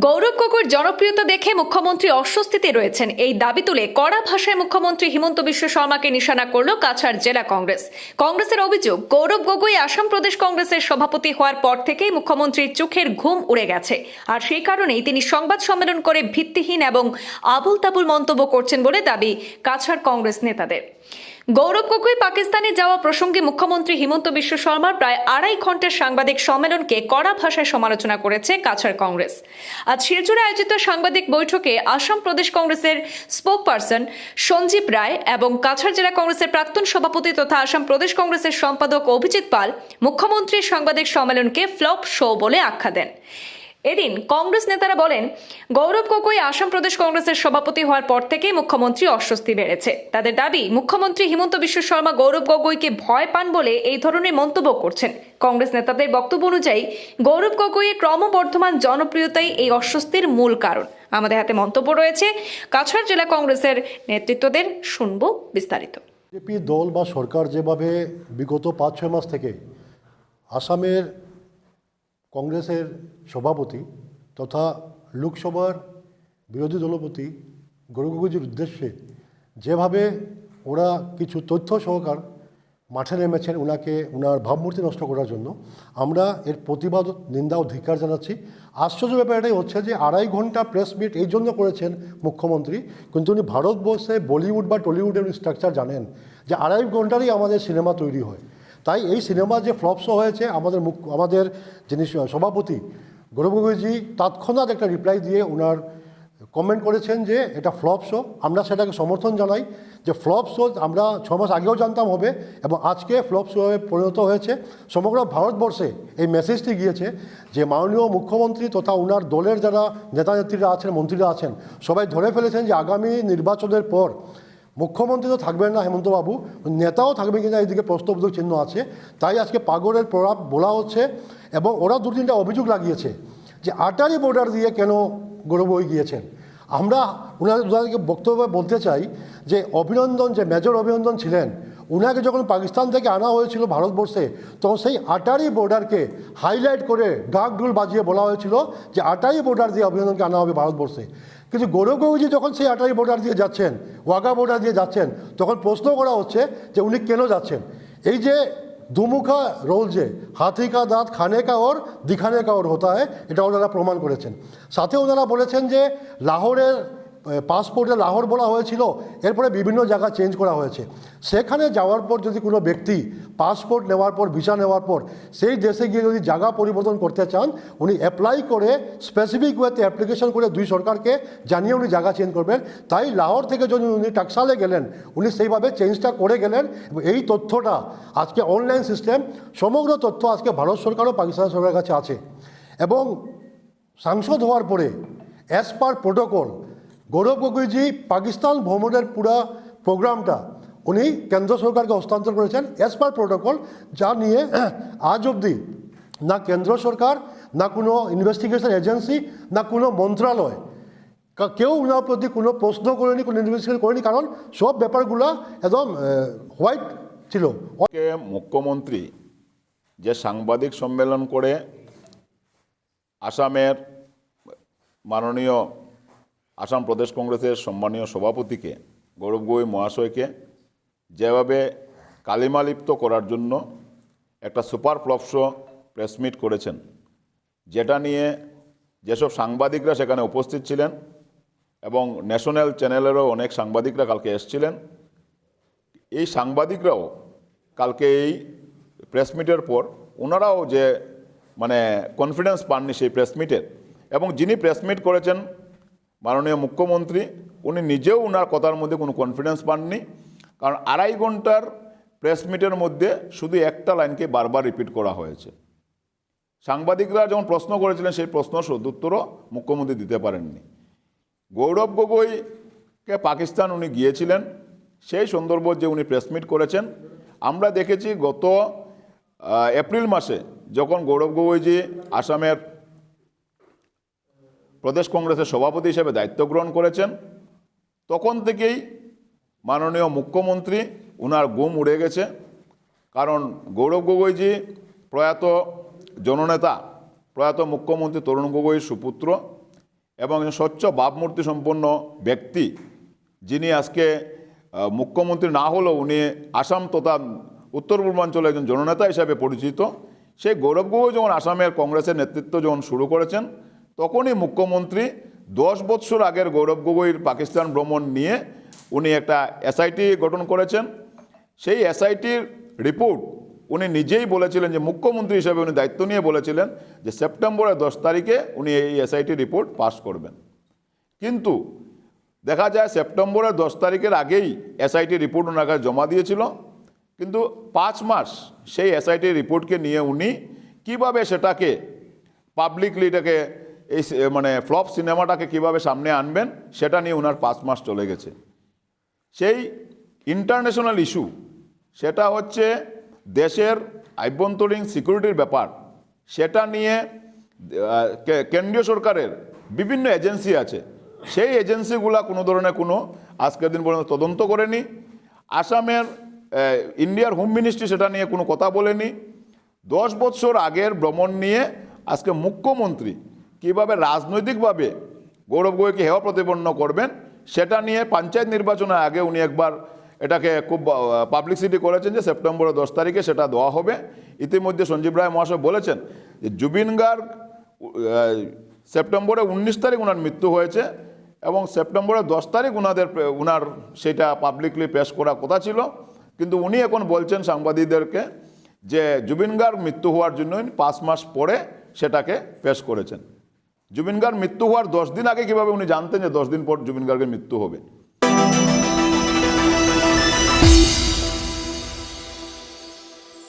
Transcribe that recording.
গৌরব গগৈর জনপ্রিয়তা দেখে মুখ্যমন্ত্রী অস্বস্তিতে রয়েছেন এই দাবি তুলে কড়া ভাষায় মুখ্যমন্ত্রী হিমন্ত বিশ্ব শর্মাকে নিশানা করল কাছাড় জেলা কংগ্রেস। কংগ্রেসের অভিযোগ, গৌরব গগৈ আসাম প্রদেশ কংগ্রেসের সভাপতি হওয়ার পর থেকেই মুখ্যমন্ত্রীর চোখের ঘুম উড়ে গেছে, আর সেই কারণেই তিনি সংবাদ সম্মেলন করে ভিত্তিহীন এবং আবুল তাবুল মন্তব্য করছেন বলে দাবি কাছাড় কংগ্রেস নেতাদের। গৌরব গগৈ পাকিস্তানে যাওয়া প্রসঙ্গে মুখ্যমন্ত্রী হিমন্ত বিশ্ব শর্মার প্রায় 2.5 ঘন্টার সাংবাদিক সম্মেলনকে কড়া ভাষায় সমালোচনা করেছে কাছাড় কংগ্রেস। আজ শিলচরে আয়োজিত সাংবাদিক বৈঠকে আসাম প্রদেশ কংগ্রেসের স্পোকপারসন সঞ্জীব রায় এবং কাছাড় জেলা কংগ্রেসের প্রাক্তন সভাপতি তথা আসাম প্রদেশ কংগ্রেসের সম্পাদক অভিজিৎ পাল মুখ্যমন্ত্রীর সাংবাদিক সম্মেলনকে ফ্লপ শো বলে আখ্যা দেন। এদিন কংগ্রেস নেতারা বলেন, গৌরব গগৈ আসাম প্রদেশ কংগ্রেসের সভাপতি হওয়ার পর থেকেই মুখ্যমন্ত্রী অস্বস্তি বেড়েছে। তাদের দাবি, মুখ্যমন্ত্রী হিমন্ত বিশ্ব শর্মা গৌরব গগৈকে ভয় পান বলে এই ধরনের মন্তব্য করছেন। কংগ্রেস নেতাদের বক্তব্য অনুযায়ী গৌরব গগৈয়ের ক্রমবর্ধমান জনপ্রিয়তাই এই অস্বস্তির মূল কারণ। আমাদের হাতে মন্তব্য রয়েছে কাছাড় জেলা কংগ্রেসের নেতৃত্বদের, শুনব বিস্তারিত। বিজেপি দল বা সরকার যেভাবে বিগত 5-6 মাস থেকে আসামের কংগ্রেসের সভাপতি তথা লোকসভার বিরোধী দলপতি গৌরব গগৈজির উদ্দেশ্যে যেভাবে ওরা কিছু তথ্য সহকার মাঠে নেমেছেন ওনার ভাবমূর্তি নষ্ট করার জন্য, আমরা এর প্রতিবাদ, নিন্দা ও ধিক্কার জানাচ্ছি। আশ্চর্য ব্যাপার এটাই হচ্ছে যে 2.5 ঘন্টা প্রেস মিট এই জন্য করেছেন মুখ্যমন্ত্রী, কিন্তু উনি ভারতবর্ষে বলিউড বা টলিউডের স্ট্রাকচার জানেন যে 2.5 ঘন্টারই আমাদের সিনেমা তৈরি হয়। তাই এই সিনেমা যে ফ্লপ শো হয়েছে, আমাদের যিনি সভাপতি গৌরব গগৈজি তৎক্ষণাৎ একটা রিপ্লাই দিয়ে ওনার কমেন্ট করেছেন যে এটা ফ্লপ শো। আমরা সেটাকে সমর্থন জানাই যে ফ্লপ শো আমরা 6 মাস আগেও জানতাম হবে এবং আজকে ফ্লপ শো হয়ে পরিণত হয়েছে। সমগ্র ভারতবর্ষে এই মেসেজটি গিয়েছে যে মাননীয় মুখ্যমন্ত্রী তথা ওনার দলের যারা নেতা নেত্রীরা আছেন, মন্ত্রীরা আছেন, সবাই ধরে ফেলেছেন যে আগামী নির্বাচনের পর মুখ্যমন্ত্রী তো থাকবেন না হেমন্তবাবু, নেতাও থাকবেন কিনা এইদিকে প্রশ্নবোধক চিহ্ন আছে। তাই আজকে পাগড়ের প্রভাব বলা হচ্ছে এবং ওরা 2-3টা অভিযোগ লাগিয়েছে যে আটারি বর্ডার দিয়ে কেন গৌরব গগৈ গিয়েছেন। আমরা ওনাদেরকে বক্তব্যে বলতে চাই যে অভিনন্দন, যে মেজর অভিনন্দন ছিলেন, ওনাকে যখন পাকিস্তান থেকে আনা হয়েছিল ভারতবর্ষে, তখন সেই আটারি বর্ডারকে হাইলাইট করে ঢাক ঢোল বাজিয়ে বলা হয়েছিল যে আটারি বর্ডার দিয়ে অভিনন্দনকে আনা হবে ভারতবর্ষে। কিন্তু গৌরব গগৈজি যখন সেই আটারি বর্ডার দিয়ে যাচ্ছেন, ওয়াঘা বর্ডার দিয়ে যাচ্ছেন, তখন প্রশ্ন করা হচ্ছে যে উনি কেন যাচ্ছেন। এই যে দুমুখা রোল, যে হাথি কা দাঁত খানে কা ওর দিখানে কা ওর হতা হয়, এটা ওনারা প্রমাণ করেছেন। সাথে ওনারা বলেছেন যে লাহোরের পাসপোর্টে লাহোর বলা হয়েছিল, এরপরে বিভিন্ন জায়গা চেঞ্জ করা হয়েছে। সেখানে যাওয়ার পর যদি কোনো ব্যক্তি পাসপোর্ট নেওয়ার পর, ভিসা নেওয়ার পর সেই দেশে গিয়ে যদি জায়গা পরিবর্তন করতে চান, উনি অ্যাপ্লাই করে স্পেসিফিক ওয়েতে অ্যাপ্লিকেশন করে 2 সরকারকে জানিয়ে উনি জায়গা চেঞ্জ করবেন। তাই লাহোর থেকে যদি উনি টাকসালে গেলেন, উনি সেইভাবে চেঞ্জটা করে গেলেন। এবং এই তথ্যটা আজকে অনলাইন সিস্টেম, সমগ্র তথ্য আজকে ভারত সরকার ও পাকিস্তান সরকারের কাছে আছে। এবং সাংসদ হওয়ার পরে অ্যাজ পার প্রোটোকল গৌরব গগৈজি পাকিস্তান ভ্রমণের পুরা প্রোগ্রামটা উনি কেন্দ্র সরকারকে হস্তান্তর করেছেন অ্যাজ পার প্রোটোকল, যা নিয়ে আজ অবধি না কেন্দ্র সরকার, না কোনো ইনভেস্টিগেশন এজেন্সি, না কোনো মন্ত্রণালয় কেউ ওনার প্রতি কোনো প্রশ্ন করেনি, কোনো ইনভেস্টিগেশন করেনি, কারণ সব ব্যাপারগুলো একদম হোয়াইট ছিল। মুখ্যমন্ত্রী যে সাংবাদিক সম্মেলন করে আসামের মাননীয় আসাম প্রদেশ কংগ্রেসের সম্মানীয় সভাপতিকে গৌরব গগৈ মহাশয়কে যেভাবে কালিমালিপ্ত করার জন্য একটা super flop show press meet করেছেন, যেটা নিয়ে যেসব সাংবাদিকরা সেখানে উপস্থিত ছিলেন এবং ন্যাশনাল চ্যানেলেরও অনেক সাংবাদিকরা কালকে এসেছিলেন, এই সাংবাদিকরাও কালকে এই প্রেস মিটের পর ওনারাও যে কনফিডেন্স পাননি সেই প্রেস মিটের। এবং যিনি প্রেস মিট করেছেন মাননীয় মুখ্যমন্ত্রী, উনি নিজেও ওনার কথার মধ্যে কোনো কনফিডেন্স পাননি, কারণ 2.5 ঘন্টার প্রেস মিটের মধ্যে শুধু একটা লাইনকে বারবার রিপিট করা হয়েছে। সাংবাদিকরা যখন প্রশ্ন করেছিলেন, সেই প্রশ্ন সদুত্তরও মুখ্যমন্ত্রী দিতে পারেননি। গৌরব গগৈকে পাকিস্তান উনি গিয়েছিলেন, সেই সন্দর্ভ যে উনি প্রেস মিট করেছেন, আমরা দেখেছি গত এপ্রিল মাসে যখন গৌরব গগৈজি আসামের প্রদেশ কংগ্রেসের সভাপতি হিসেবে দায়িত্ব গ্রহণ করেছেন, তখন থেকেই মাননীয় মুখ্যমন্ত্রী ওনার ঘুম উড়ে গেছে। কারণ গৌরব গগৈজি প্রয়াত জননেতা, প্রয়াত মুখ্যমন্ত্রী তরুণ গগৈর সুপুত্র এবং একজন স্বচ্ছ ভাবমূর্তি সম্পন্ন ব্যক্তি, যিনি আজকে মুখ্যমন্ত্রী না হলেও উনি আসাম তথা উত্তর পূর্বাঞ্চলে একজন জননেতা হিসাবে পরিচিত, সেই গৌরব গগৈ যখন আসামের কংগ্রেসের নেতৃত্ব যখন শুরু করেছেন, তখনই মুখ্যমন্ত্রী 10 বছর আগের গৌরব গগৈর পাকিস্তান ভ্রমণ নিয়ে উনি একটা এসআইটি গঠন করেছেন। সেই এসআইটির রিপোর্ট উনি নিজেই বলেছিলেন, যে মুখ্যমন্ত্রী হিসেবে উনি দায়িত্ব নিয়ে বলেছিলেন যে সেপ্টেম্বরের 10 তারিখে উনি এই এসআইটি রিপোর্ট পাস করবেন। কিন্তু দেখা যায় সেপ্টেম্বরের 10 তারিখের আগেই এসআইটি রিপোর্ট ওনার কাছে জমা দিয়েছিল, কিন্তু 5 মাস সেই এসআইটি রিপোর্টকে নিয়ে উনি কিভাবে সেটাকে পাবলিকলি এটাকে এই মানে ফ্লপ সিনেমাটাকে কিভাবে সামনে আনবেন সেটা নিয়ে ওনার 5 মাস চলে গেছে। সেই ইন্টারন্যাশনাল ইস্যু, সেটা হচ্ছে দেশের আভ্যন্তরীণ সিকিউরিটির ব্যাপার, সেটা নিয়ে কেন্দ্রীয় সরকারের বিভিন্ন এজেন্সি আছে, সেই এজেন্সিগুলা কোনো ধরনের কোনো আজকের দিন পর্যন্ত তদন্ত করেনি। আসামের ইন্ডিয়ার হোম মিনিস্ট্রি সেটা নিয়ে কোনো কথা বলেনি। 10 বছর আগের ভ্রমণ নিয়ে আজকে মুখ্যমন্ত্রী কীভাবে রাজনৈতিকভাবে গৌরব গগৈকে হেয় প্রতিপন্ন করবেন সেটা নিয়ে পঞ্চায়েত নির্বাচনের আগে উনি একবার এটাকে খুব পাবলিসিটি করেছেন যে সেপ্টেম্বরের 10 তারিখে সেটা দেওয়া হবে। ইতিমধ্যে সঞ্জীব রায় মহাশয় বলেছেন যে জুবিন গার্গ সেপ্টেম্বরের 19 তারিখ ওনার মৃত্যু হয়েছে এবং সেপ্টেম্বরের 10 তারিখ ওনার সেটা পাবলিকলি পেশ করার কথা ছিল, কিন্তু উনি এখন বলছেন সাংবাদিকদেরকে যে জুবিন গার্গ মৃত্যু হওয়ার জন্য 5 মাস পরে সেটাকে পেশ করেছেন। জুবিন গার্গ মৃত্যু হওয়ার 10 দিন আগে কীভাবে উনি জানতেন যে 10 দিন পর জুবিন গার্গের মৃত্যু হবে?